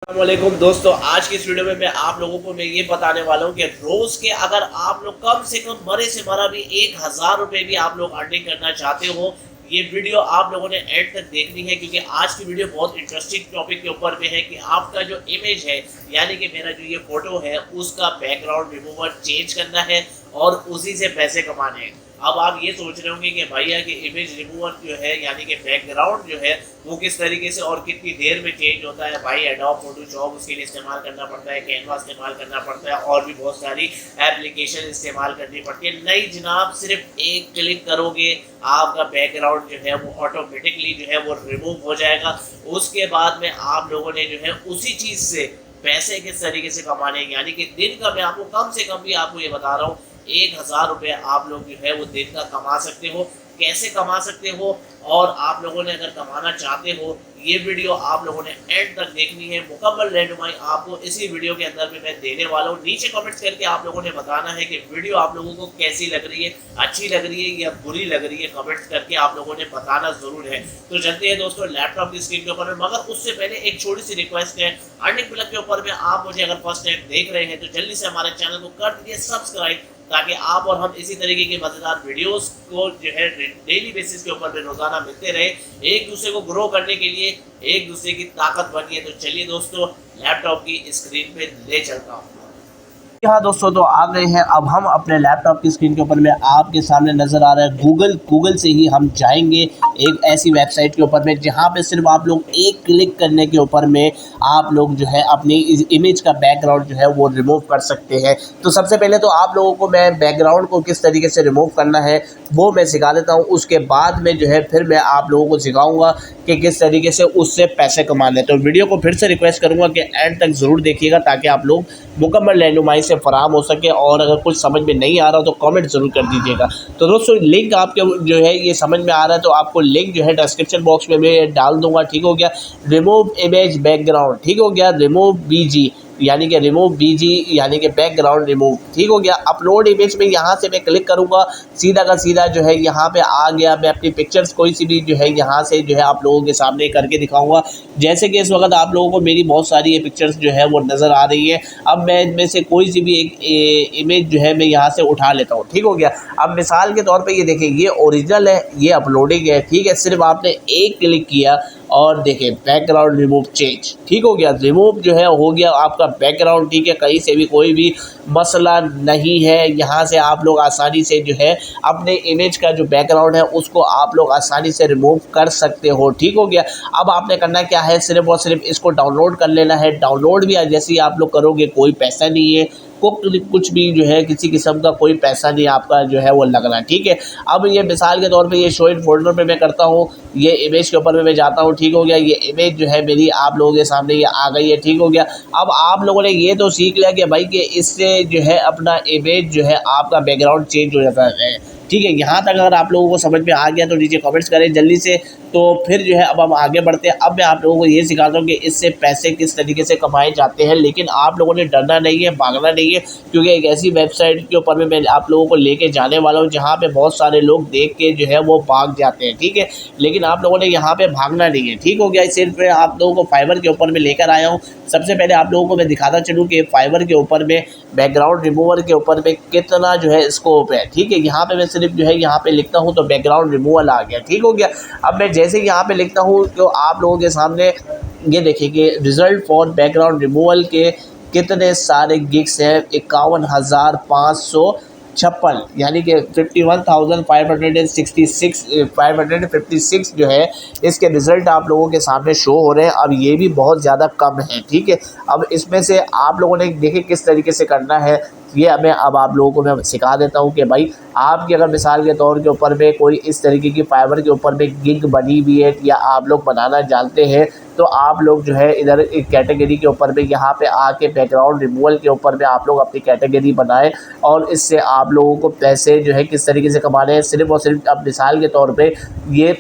वालेकुम दोस्तों, आज की इस वीडियो में मैं आप लोगों को ये बताने वाला हूँ कि रोज के अगर आप लोग कम से कम मरे से मरा भी 1000 रुपये भी आप लोग अर्निंग करना चाहते हो, ये वीडियो आप लोगों ने एंड तक देखनी है क्योंकि आज की वीडियो बहुत इंटरेस्टिंग टॉपिक के ऊपर में है कि आपका जो इमेज है यानी कि मेरा जो ये फोटो है उसका बैकग्राउंड रिमूवर चेंज करना है और उसी से पैसे कमाने हैं। अब आप ये सोच रहे होंगे कि भैया कि इमेज रिमूवर जो है यानी कि बैकग्राउंड जो है वो किस तरीके से और कितनी देर में चेंज होता है। भाई एडोब फोटोशॉप उसके लिए इस्तेमाल करना पड़ता है, कैनवा इस्तेमाल करना पड़ता है और भी बहुत सारी एप्लीकेशन इस्तेमाल करनी पड़ती है। नहीं जनाब, सिर्फ एक क्लिक करोगे आपका बैकग्राउंड जो है वो ऑटोमेटिकली जो है वो रिमूव हो जाएगा। उसके बाद में आप लोगों ने जो है उसी चीज़ से पैसे किस तरीके से कमाने, यानी कि दिन का मैं आपको कम से कम भी आपको ये बता रहा हूँ 1000 रुपये आप लोग जो है वो दिन का कमा सकते हो। कैसे कमा सकते हो और आप लोगों ने अगर कमाना चाहते हो ये वीडियो आप लोगों ने एंड तक देखनी है। मुकम्मल रहनुमाई आपको इसी वीडियो के अंदर में मैं देने वाला हूँ। नीचे कमेंट्स करके आप लोगों ने बताना है कि वीडियो आप लोगों को कैसी लग रही है, अच्छी लग रही है या बुरी लग रही है। कमेंट्स करके आप लोगों ने बताना जरूर है। तो चलते हैं दोस्तों लैपटॉप की स्क्रीन के ऊपर, मगर उससे पहले एक छोटी सी रिक्वेस्ट है। अर्निंग प्लग के ऊपर में आप मुझे अगर फर्स्ट टाइम देख रहे हैं तो जल्दी से हमारे चैनल को कर दीजिए सब्सक्राइब, ताकि आप और हम इसी तरीके की मज़ेदार वीडियोस को जो है डेली बेसिस के ऊपर में रोज़ाना मिलते रहे। एक दूसरे को ग्रो करने के लिए एक दूसरे की ताकत बनिए। तो चलिए दोस्तों लैपटॉप की स्क्रीन पे ले चलता हूँ। हाँ दोस्तों, तो आ गए हैं अब हम अपने लैपटॉप की स्क्रीन के ऊपर में। आपके सामने नज़र आ रहा है गूगल से ही हम जाएंगे एक ऐसी वेबसाइट के ऊपर में जहाँ पे सिर्फ आप लोग एक क्लिक करने के ऊपर में आप लोग जो है अपनी इस इमेज का बैकग्राउंड जो है वो रिमूव कर सकते हैं। तो सबसे पहले तो आप लोगों को मैं बैकग्राउंड को किस तरीके से रिमूव करना है वो मैं सिखा देता हूँ। उसके बाद में जो है फिर मैं आप लोगों को सिखाऊँगा कि किस तरीके से उससे पैसे कमाने। तो वीडियो को फिर से रिक्वेस्ट करूँगा कि एंड तक ज़रूर देखिएगा ताकि आप लोग मुकम्मल रहनुमाई से फराहम हो सके। और अगर कुछ समझ में नहीं आ रहा तो कमेंट ज़रूर कर दीजिएगा। तो दोस्तों लिंक आपके जो है ये समझ में आ रहा है तो आपको लिंक जो है डिस्क्रिप्शन बॉक्स में मैं डाल दूंगा। ठीक हो गया, रिमूव इमेज बैकग्राउंड, ठीक हो गया, रिमूव बीजी यानी कि रिमूव बीजी यानी कि बैकग्राउंड रिमूव, ठीक हो गया। अपलोड इमेज में यहाँ से मैं क्लिक करूँगा, सीधा का सीधा जो है यहाँ पे आ गया। मैं अपनी पिक्चर्स कोई सी भी जो है यहाँ से जो है आप लोगों के सामने करके दिखाऊंगा। जैसे कि इस वक्त आप लोगों को मेरी बहुत सारी ये पिक्चर्स जो है वो नज़र आ रही है। अब मैं इनमें से कोई सी भी एक इमेज जो है मैं यहाँ से उठा लेता हूँ, ठीक हो गया। अब मिसाल के तौर पर ये देखिए, ये ओरिजिनल है, ये अपलोडिंग है, ठीक है। सिर्फ आपने एक क्लिक किया और देखें बैकग्राउंड रिमूव चेंज, ठीक हो गया। रिमूव जो है हो गया आपका बैकग्राउंड, ठीक है। कहीं से भी कोई भी मसला नहीं है। यहाँ से आप लोग आसानी से जो है अपने इमेज का जो बैकग्राउंड है उसको आप लोग आसानी से रिमूव कर सकते हो, ठीक हो गया। अब आपने करना क्या है, सिर्फ और सिर्फ इसको डाउनलोड कर लेना है। डाउनलोड भी जैसे ही आप लोग करोगे कोई पैसा नहीं है, कुछ भी जो है किसी किस्म का कोई पैसा नहीं आपका जो है वो लगना, ठीक है। अब ये मिसाल के तौर पे ये शो इन फोल्डर पे मैं करता हूँ, ये इमेज के ऊपर में मैं जाता हूँ, ठीक हो गया। ये इमेज जो है मेरी आप लोगों के सामने ये आ गई है, ठीक हो गया। अब आप लोगों ने ये तो सीख लिया कि भाई कि इससे जो है अपना इमेज जो है आपका बैकग्राउंड चेंज हो जाता है, ठीक है। यहाँ तक अगर आप लोगों को समझ में आ गया तो नीचे कमेंट्स करें जल्दी से। तो फिर जो है अब हम आगे बढ़ते हैं। अब मैं आप लोगों को ये सिखाता हूँ कि इससे पैसे किस तरीके से कमाए जाते हैं। लेकिन आप लोगों ने डरना नहीं है, भागना नहीं है, क्योंकि एक ऐसी वेबसाइट के ऊपर में मैं आप लोगों को लेके जाने वाला हूँ जहाँ पे बहुत सारे लोग देख के जो है वो भाग जाते हैं, ठीक है। लेकिन आप लोगों ने यहाँ पे भागना नहीं है, ठीक हो गया। सिर्फ आप लोगों को फाइबर के ऊपर में लेकर आया हूँ। सबसे पहले आप लोगों को मैं दिखाता चलूँ कि फाइबर के ऊपर में बैकग्राउंड रिमूवर के ऊपर में कितना जो है स्कोप है, ठीक है। यहाँ पे मैं सिर्फ जो है यहाँ पे लिखता हूँ तो बैकग्राउंड रिमूवल आ गया, ठीक हो गया। अब मैं जैसे यहाँ पे लिखता हूँ तो आप लोगों के सामने ये देखिए कि रिजल्ट फॉर बैकग्राउंड रिमूवल के कितने सारे गिग्स हैं, 51,556 यानी कि 51,556 जो है इसके रिज़ल्ट आप लोगों के सामने शो हो रहे हैं। अब ये भी बहुत ज़्यादा कम है, ठीक है। अब इसमें से आप लोगों ने देखे किस तरीके से करना है ये मैं अब आप लोगों को मैं सिखा देता हूँ कि भाई आपकी अगर मिसाल के तौर के ऊपर में कोई इस तरीके की फाइबर के ऊपर में गिग बनी हुई है या आप लोग बनाना जानते हैं तो आप लोग जो है इधर एक कैटेगरी के ऊपर में यहाँ पे आके बैकग्राउंड रिमूवल के ऊपर में आप लोग अपनी कैटेगरी बनाएं और इससे आप लोगों को पैसे जो है किस तरीके से कमाने हैं। सिर्फ और सिर्फ अब मिसाल के तौर पे ये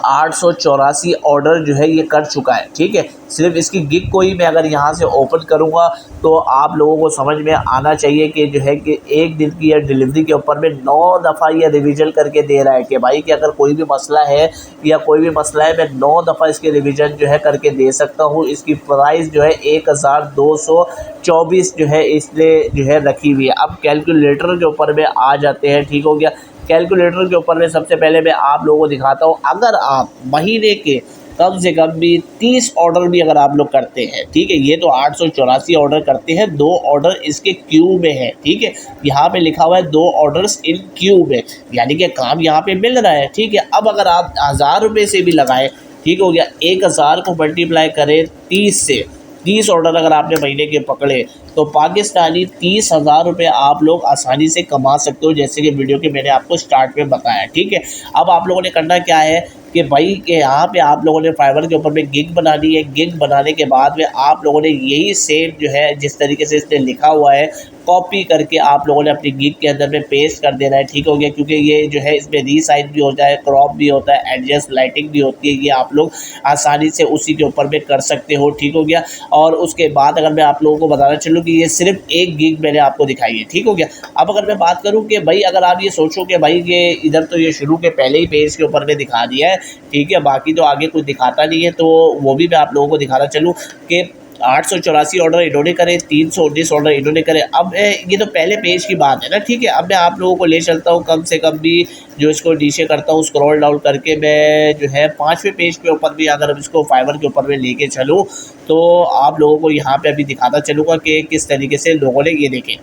884 ऑर्डर जो है ये कर चुका है, ठीक है। सिर्फ इसकी गिग को ही मैं अगर यहाँ से ओपन करूँगा तो आप लोगों को समझ में आना चाहिए कि जो है कि एक दिन की या डिलीवरी के ऊपर में 9 दफ़ा ये रिवीजन करके दे रहा है कि भाई कि अगर कोई भी मसला है या कोई भी मसला है मैं 9 दफ़ा इसके रिवीजन जो है करके दे सकता हूँ। इसकी प्राइस जो है 1224 जो है इसने जो है रखी हुई है। अब कैलकुलेटर के ऊपर में आ जाते हैं, ठीक हो गया। कैलकुलेटर के ऊपर में सबसे पहले मैं आप लोगों को दिखाता हूँ, अगर आप महीने के कम से कम भी 30 ऑर्डर भी अगर आप लोग करते हैं, ठीक है, ये तो 884 ऑर्डर करते हैं, 2 ऑर्डर इसके क्यू में है, ठीक है, यहाँ पे लिखा हुआ है 2 ऑर्डर्स इन क्यू में, यानी कि काम यहाँ पे मिल रहा है, ठीक है। अब अगर आप 1000 रुपये से भी लगाएं, ठीक हो गया, 1000 को मल्टीप्लाई करें 30 से, 30 ऑर्डर अगर आपने महीने के पकड़े तो पाकिस्तानी 30,000 रुपये आप लोग आसानी से कमा सकते हो, जैसे कि वीडियो के मैंने आपको स्टार्ट में बताया, ठीक है। अब आप लोगों ने करना क्या है कि भाई के यहाँ पे आप लोगों ने फाइवर के ऊपर में गिग बनानी है। गिग बनाने के बाद में आप लोगों ने यही सेम जो है जिस तरीके से इसने लिखा हुआ है कॉपी करके आप लोगों ने अपनी गिग के अंदर में पेस्ट कर देना है, ठीक हो गया। क्योंकि ये जो है इसमें रीसाइज भी होता है, क्रॉप भी होता है, एडजस्ट लाइटिंग भी होती है, ये आप लोग आसानी से उसी के ऊपर में कर सकते हो, ठीक हो गया। और उसके बाद अगर मैं आप लोगों को बताना चलूँ कि ये सिर्फ एक गिग मैंने आपको दिखाई है, ठीक हो गया। अब अगर मैं बात करूँ कि भाई अगर आप ये सोचो कि भाई ये इधर तो ये शुरू के पहले ही पेज के ऊपर में दिखा दिया है, ठीक है, बाकी तो आगे कुछ दिखाता नहीं है, तो वो भी मैं आप लोगों को दिखाना चलूँ कि 884 ऑर्डर इन्होंने करे, 319 ऑर्डर इन्होंने करे। अब ये तो पहले पेज की बात है ना, ठीक है। अब मैं आप लोगों को ले चलता हूँ कम से कम भी जो इसको नीचे करता हूँ स्क्रॉल डाउन करके, मैं जो है 5वें पेज के ऊपर भी अगर इसको फाइवर के ऊपर में लेके चलूँ तो आप लोगों को यहाँ पे अभी दिखाता चलूँगा कि किस तरीके से लोगों ने ये देखे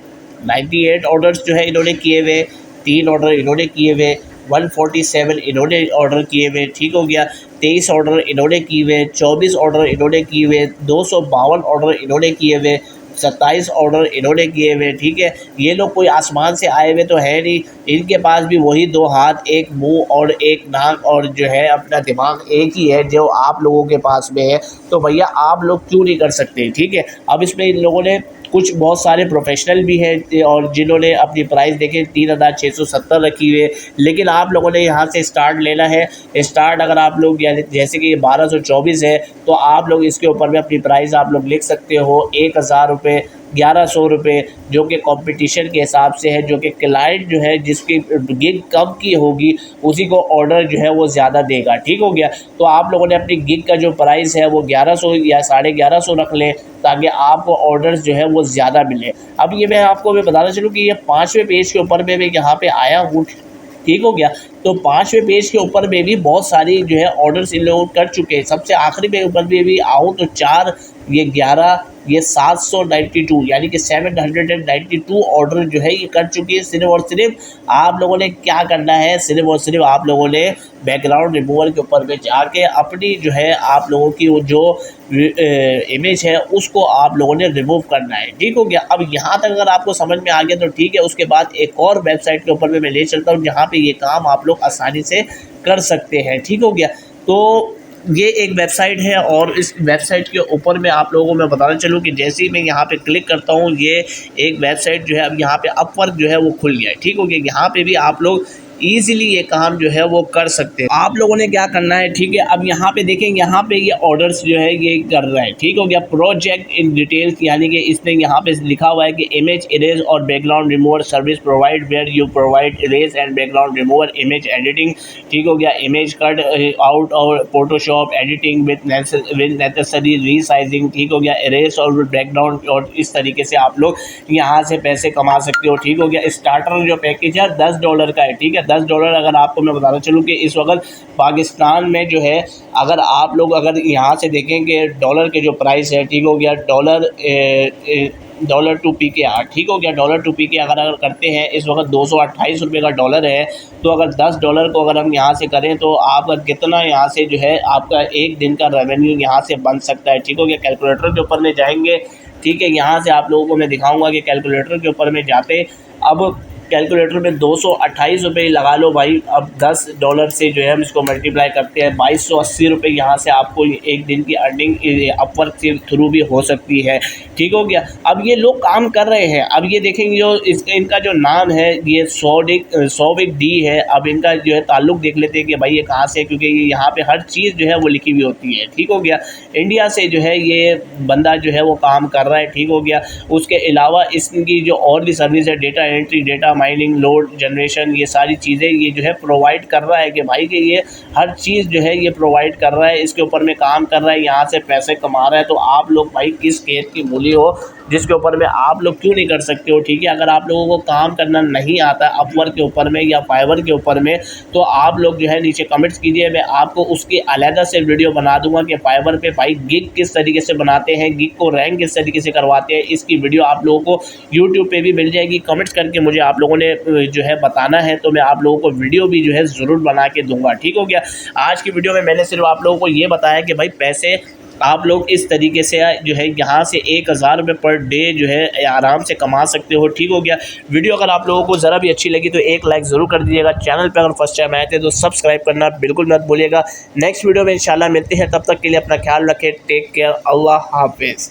98 ऑर्डर्स जो है इन्होंने किए हुए, 3 ऑर्डर इन्होंने किए हुए, 147 इन्होंने ऑर्डर किए हुए, ठीक हो गया, 23 ऑर्डर इन्होंने किए हुए, 24 ऑर्डर इन्होंने किए हुए, 252 ऑर्डर इन्होंने किए हुए, 27 ऑर्डर इन्होंने किए हुए, ठीक है। ये लोग कोई आसमान से आए हुए तो है नहीं, इनके पास भी वही 2 हाथ, 1 मुंह और 1 नाक और जो है अपना दिमाग एक ही है जो आप लोगों के पास में है। तो भैया आप लोग क्यों नहीं कर सकते, ठीक है। अब इसमें इन लोगों ने कुछ बहुत सारे प्रोफेशनल भी हैं और जिन्होंने अपनी प्राइस देखें 3670 रखी हुई है, लेकिन आप लोगों ने यहाँ से स्टार्ट लेना है। स्टार्ट अगर आप लोग यानी जैसे कि ये 1224 है तो आप लोग इसके ऊपर में अपनी प्राइस आप लोग लिख सकते हो 1000 रुपये, 1100 रुपये, जो कि कंपटीशन के हिसाब से है, जो कि क्लाइंट जो है जिसकी गिग कम की होगी उसी को ऑर्डर जो है वो ज़्यादा देगा, ठीक हो गया। तो आप लोगों ने अपनी गिग का जो प्राइस है वो 1100 या 1150 रख लें ताकि आपको ऑर्डर्स जो है वो ज़्यादा मिले। अब ये मैं आपको बताना चलूँ कि ये 5वें पेज के ऊपर में मैं यहाँ पे आया हूँ, ठीक हो गया। तो 5वें पेज के ऊपर में भी बहुत सारी जो है ऑर्डर्स इन लोग कर चुके हैं। सबसे आखिरी पे ऊपर में भी आऊँ तो 4, ये 11, ये 792 यानी कि 792 ऑर्डर जो है ये कर चुकी है। सिर्फ और सिर्फ आप लोगों ने क्या करना है, सिर्फ और सिर्फ आप लोगों ने बैकग्राउंड रिमूवल के ऊपर में जाके अपनी जो है आप लोगों की वो जो इमेज है उसको आप लोगों ने रिमूव करना है, ठीक हो गया। अब यहाँ तक अगर आपको समझ में आ गया तो ठीक है। उसके बाद एक और वेबसाइट के ऊपर में मैं ले चलता हूँ जहाँ पे ये काम आप लोग आसानी से कर सकते हैं, ठीक हो गया। तो ये एक वेबसाइट है और इस वेबसाइट के ऊपर में आप लोगों को मैं बताना चलूँ कि जैसे ही मैं यहाँ पे क्लिक करता हूँ ये एक वेबसाइट जो है अब यहाँ पे अपवर्क जो है वो खुल गया है, ठीक हो गया। यहाँ पे भी आप लोग ईजिली ये काम जो है वो कर सकते हैं। आप लोगों ने क्या करना है, ठीक है। अब यहाँ पे देखें, यहाँ पे ये ऑर्डर्स जो है ये कर रहा है, ठीक हो गया। प्रोजेक्ट इन डिटेल्स यानी कि इसने यहाँ पे लिखा हुआ है कि इमेज इरेज और background remover service provide where you provide erase and background remover, image editing, ठीक हो गया, इमेज कट आउट और Photoshop editing with necessary resizing, ठीक हो गया, इरेज और बैकग्राउंड। और इस तरीके से आप लोग यहाँ से पैसे कमा सकते हो, ठीक हो गया। स्टार्टर जो पैकेज है $10 का है, ठीक है। $10 अगर आपको मैं बताना चलूँ कि इस वक्त पाकिस्तान में जो है अगर आप लोग अगर यहाँ से देखेंगे डॉलर के जो प्राइस है, ठीक हो गया, डॉलर टू PKR, ठीक हो गया। डॉलर टू PKR अगर करते हैं इस वक्त 228 रुपये का डॉलर है। तो अगर $10 को अगर हम यहाँ से करें तो आपका कितना यहाँ से जो है आपका एक दिन का रेवेन्यू यहाँ से बन सकता है, ठीक हो गया। कैलकुलेटर के ऊपर में जाएंगे, ठीक है। यहाँ से आप लोगों को मैं दिखाऊंगा कि कैलकुलेटर के ऊपर में जाते अब कैलकुलेटर में $228 लगा लो भाई। अब $10 से जो है हम इसको मल्टीप्लाई करते हैं, ₹2280 यहाँ से आपको एक दिन की अर्निंग अपवर्क के थ्रू भी हो सकती है। ठीक हो गया। अब ये लोग काम कर रहे हैं। अब ये देखेंगे जो इनका जो नाम है ये सौविक डी है। अब इनका जो है ताल्लुक़ देख लेते हैं कि भाई ये कहाँ से है, क्योंकि ये यहाँ पे हर चीज़ जो है वो लिखी हुई होती है। ठीक हो गया। इंडिया से जो है ये बंदा जो है वो काम कर रहा है। ठीक हो गया। उसके अलावा इसकी जो और भी सर्विस है, data entry, data mining, load generation, ये सारी चीज़ें ये जो है प्रोवाइड कर रहा है कि भाई कि ये हर चीज़ जो है ये प्रोवाइड कर रहा है, इसके ऊपर में काम कर रहा है, यहाँ से पैसे कमा रहा है। तो आप लोग भाई किस खेत की मूली हो जिसके ऊपर में आप लोग क्यों नहीं कर सकते हो। ठीक है। अगर आप लोगों को काम करना नहीं आता अपवर्क के ऊपर में या फाइवर के ऊपर में, तो आप लोग जो है नीचे कमेंट्स कीजिए, मैं आपको उसकी अलग से वीडियो बना दूंगा कि फाइवर पे भाई गिग किस तरीके से बनाते हैं, गिग को रैंक किस तरीके से करवाते हैं। इसकी वीडियो आप लोगों को यूट्यूब पे भी मिल जाएगी। कमेंट्स करके मुझे आप लोगों ने जो है बताना है, तो मैं आप लोगों को वीडियो भी जो है ज़रूर बना के दूंगा। ठीक हो गया। आज की वीडियो में मैंने सिर्फ आप लोगों को ये बताया कि भाई पैसे आप लोग इस तरीके से जो है यहाँ से $1000 पर डे जो है आराम से कमा सकते हो। ठीक हो गया। वीडियो अगर आप लोगों को ज़रा भी अच्छी लगी तो एक लाइक ज़रूर कर दीजिएगा। चैनल पर अगर फर्स्ट टाइम आए थे तो सब्सक्राइब करना बिल्कुल मत भूलिएगा। नेक्स्ट वीडियो में इंशाल्लाह मिलते हैं। तब तक के लिए अपना ख्याल रखें। Take care. अल्लाह हाफिज़।